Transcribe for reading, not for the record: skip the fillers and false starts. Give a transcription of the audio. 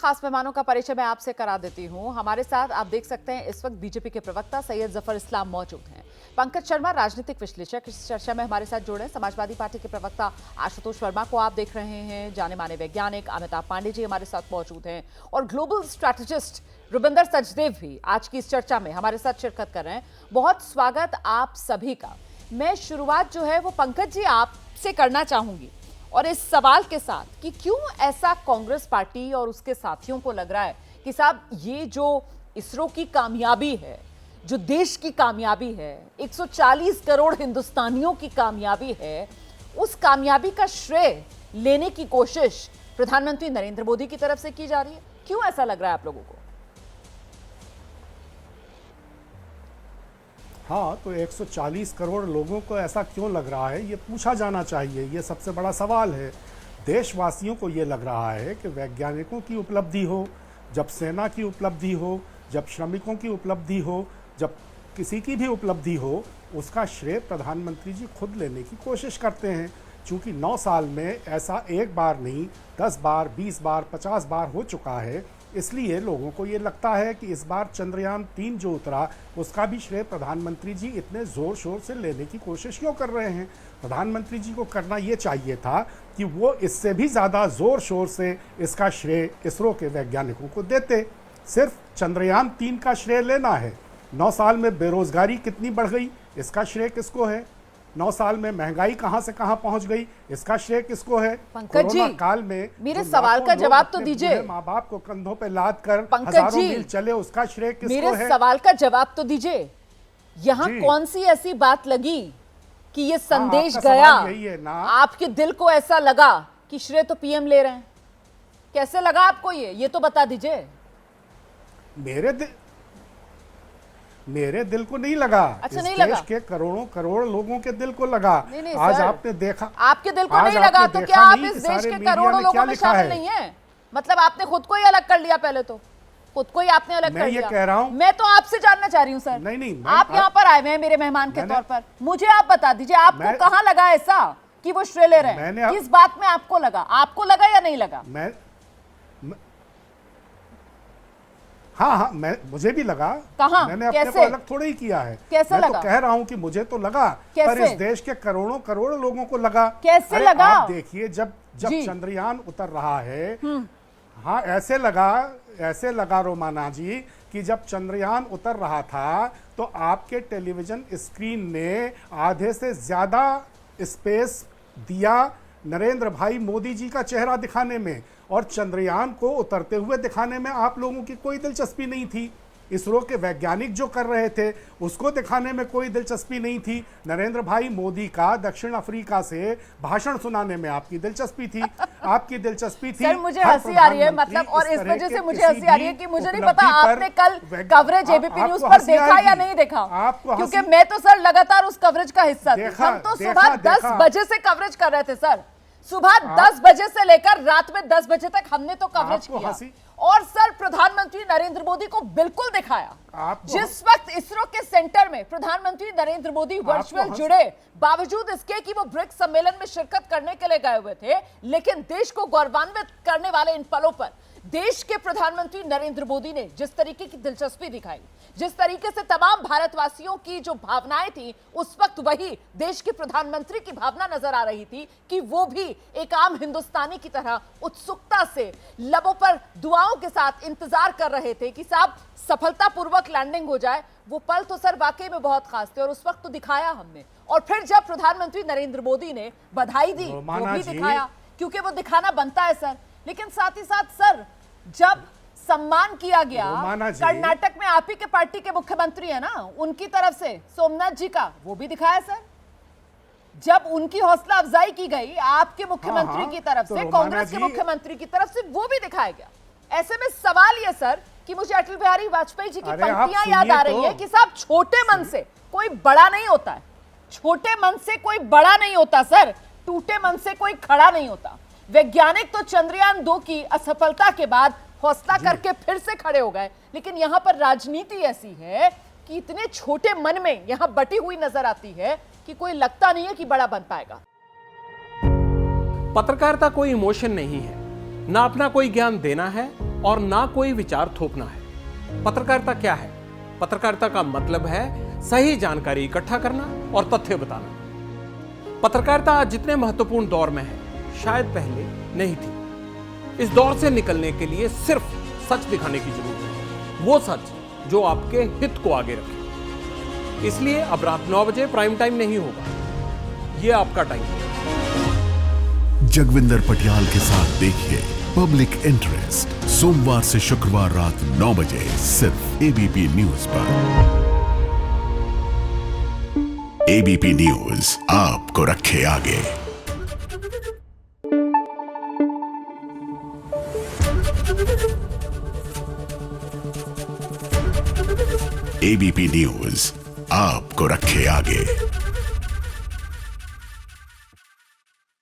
खास मेहमानों का परिचय मैं आपसे करा देती हूं। हमारे साथ आप देख सकते हैं इस वक्त बीजेपी के प्रवक्ता सैयद जफर इस्लाम मौजूद हैं। पंकज शर्मा राजनीतिक विश्लेषक इस चर्चा में हमारे साथ जुड़े। समाजवादी पार्टी के प्रवक्ता आशुतोष वर्मा को आप देख रहे हैं। जाने माने वैज्ञानिक अमिताभ पांडे जी हमारे साथ मौजूद हैं और ग्लोबल स्ट्रैटेजिस्ट रुबिंदर सचदेव भी आज की इस चर्चा में हमारे साथ शिरकत कर रहे हैं। बहुत स्वागत आप सभी का। मैं शुरुआत जो है वो पंकज जी आपसे करना चाहूंगी और इस सवाल के साथ कि क्यों ऐसा कांग्रेस पार्टी और उसके साथियों को लग रहा है कि साहब ये जो इसरो की कामयाबी है, जो देश की कामयाबी है, 140 करोड़ हिंदुस्तानियों की कामयाबी है, उस कामयाबी का श्रेय लेने की कोशिश प्रधानमंत्री नरेंद्र मोदी की तरफ से की जा रही है। क्यों ऐसा लग रहा है आप लोगों को? हाँ, तो 140 करोड़ लोगों को ऐसा क्यों लग रहा है, ये पूछा जाना चाहिए। ये सबसे बड़ा सवाल है। देशवासियों को ये लग रहा है कि वैज्ञानिकों की उपलब्धि हो, जब सेना की उपलब्धि हो, जब श्रमिकों की उपलब्धि हो, जब किसी की भी उपलब्धि हो, उसका श्रेय प्रधानमंत्री जी खुद लेने की कोशिश करते हैं। चूँकि 9 साल में ऐसा एक बार नहीं, 10 बार, 20 बार, 50 बार हो चुका है, इसलिए लोगों को ये लगता है कि इस बार चंद्रयान 3 जो उतरा, उसका भी श्रेय प्रधानमंत्री जी इतने ज़ोर शोर से लेने की कोशिश क्यों कर रहे हैं। प्रधानमंत्री जी को करना ये चाहिए था कि वो इससे भी ज़्यादा ज़ोर शोर से इसका श्रेय इसरो के वैज्ञानिकों को देते। सिर्फ चंद्रयान 3 का श्रेय लेना है। 9 साल में बेरोज़गारी कितनी बढ़ गई, इसका श्रेय किसको है। 9 साल में महंगाई कहां से कहां पहुंच गई, इसका श्रेय किसको है। पंकज जी, काल में मेरे सवाल का जवाब तो दीजिए। माँ बाप को कंधों पे लाद कर हजारों मील चले, उसका श्रेय किसको है। मेरे सवाल का जवाब तो दीजिए। यहाँ कौन सी ऐसी बात लगी कि ये संदेश गया, है ना? आपके दिल को ऐसा लगा कि श्रेय तो पीएम ले रहे हैं? कैसे लगा आपको ये तो बता दीजिए। मेरे दिल को नहीं लगा। अच्छा, नहीं इस लगा। देश के करोड़ों करोड़ लोगों के दिल को लगा। नहीं, आज सर, आपने देखा, आपके दिल को नहीं लगा तो क्या आप इस देश के करोड़ों लोगों में शामिल नहीं है? मतलब आपने खुद को ही अलग कर लिया। पहले तो खुद को ही आपने अलग कर लिया। मैं ये कह रहा हूं, मैं तो आपसे जानना चाह रही हूं सर। नहीं, आप यहाँ पर आए हुए हैं मेरे मेहमान के तौर पर, मुझे आप बता दीजिए आपको कहाँ लगा ऐसा कि वो श्रेय ले रहे हैं? किस बात में आपको लगा या नहीं लगा? हाँ, मुझे भी लगा। कहाँ? मैंने अपने को अलग थोड़ा ही किया है। कैसे लगा? तो कह रहा हूँ कि मुझे तो लगा, पर इस देश के करोड़ों करोड़ लोगों को लगा। कैसे लगा? आप देखिए, जब चंद्रयान उतर रहा है, हाँ, ऐसे लगा रोमाना जी कि जब चंद्रयान उतर रहा था तो आपके टेलीविजन स्क्रीन ने आधे से ज्यादा स्पेस दिया नरेंद्र भाई मोदी जी का चेहरा दिखाने में, और चंद्रयान को उतरते हुए दिखाने में आप लोगों की कोई दिलचस्पी नहीं थी। इसरो के वैज्ञानिक जो कर रहे थे उसको दिखाने में कोई दिलचस्पी नहीं थी। नरेंद्र भाई मोदी का दक्षिण अफ्रीका से भाषण सुनाने में आपकी दिलचस्पी थी। सर, मुझे हंसी आ रही है, मतलब, और इस वजह से मुझे हंसी आ रही है कि मुझे नहीं पता आपने कल कवरेज एबीपी न्यूज पर देखा या नहीं देखा, क्योंकि मैं तो सर लगातार उस कवरेज का हिस्सा थी। हम तो सुबह 10 बजे से कवरेज कर रहे थे सर। सुबह 10 बजे से लेकर रात में 10 बजे तक हमने तो कवरेज किया, और सर प्रधानमंत्री नरेंद्र मोदी को बिल्कुल दिखाया। जिस वक्त इसरो के सेंटर में प्रधानमंत्री नरेंद्र मोदी वर्चुअल जुड़े, बावजूद इसके कि वो ब्रिक्स सम्मेलन में शिरकत करने के लिए गए हुए थे, लेकिन देश को गौरवान्वित करने वाले इन पलों पर देश के प्रधानमंत्री नरेंद्र मोदी ने जिस तरीके की दिलचस्पी दिखाई, जिस तरीके से तमाम भारतवासियों की जो भावनाएं थी, उस वक्त वही देश के प्रधानमंत्री की भावना नजर आ रही थी कि वो भी एक आम हिंदुस्तानी की तरह उत्सुकता से लबों पर दुआओं के साथ इंतजार कर रहे थे कि साहब सफलतापूर्वक लैंडिंग हो जाए। वो पल तो सर वाकई में बहुत खास थे और उस वक्त तो दिखाया हमने। और फिर जब प्रधानमंत्री नरेंद्र मोदी ने बधाई दी, वो भी दिखाया, क्योंकि वो दिखाना बनता है सर। लेकिन साथ ही साथ सर, जब सम्मान किया गया कर्नाटक में, आप ही के पार्टी के मुख्यमंत्री है ना, उनकी तरफ से सोमनाथ जी का, वो भी दिखाया सर। जब उनकी हौसला अफजाई की गई आपके मुख्यमंत्री की तरफ से, कांग्रेस के मुख्यमंत्री की तरफ से, वो भी दिखाया गया। ऐसे में सवाल ये सर कि मुझे अटल बिहारी वाजपेयी जी की पंक्तियां याद आ रही है कि साहब छोटे मन से कोई बड़ा नहीं होता है, छोटे मन से कोई बड़ा नहीं होता सर, टूटे मन से कोई खड़ा नहीं होता। वैज्ञानिक तो चंद्रयान 2 की असफलता के बाद हौसला करके फिर से खड़े हो गए, लेकिन यहां पर राजनीति ऐसी है कि इतने छोटे मन में यहां बटी हुई नजर आती है कि कोई लगता नहीं है कि बड़ा बन पाएगा। पत्रकारिता कोई इमोशन नहीं है, ना अपना कोई ज्ञान देना है और ना कोई विचार थोपना है। पत्रकारिता क्या है? पत्रकारिता का मतलब है सही जानकारी इकट्ठा करना और तथ्य बताना। पत्रकारिता आज जितने महत्वपूर्ण दौर में है, शायद पहले नहीं थी। इस दौर से निकलने के लिए सिर्फ सच दिखाने की जरूरत है, वो सच जो आपके हित को आगे रखे। इसलिए अब रात 9 बजे प्राइम टाइम नहीं होगा, ये आपका टाइम है। जगविंदर पटियाल के साथ देखिए पब्लिक इंटरेस्ट सोमवार से शुक्रवार रात 9 बजे सिर्फ एबीपी न्यूज पर। एबीपी न्यूज आपको रखे आगे। एबीपी न्यूज आपको रखे आगे।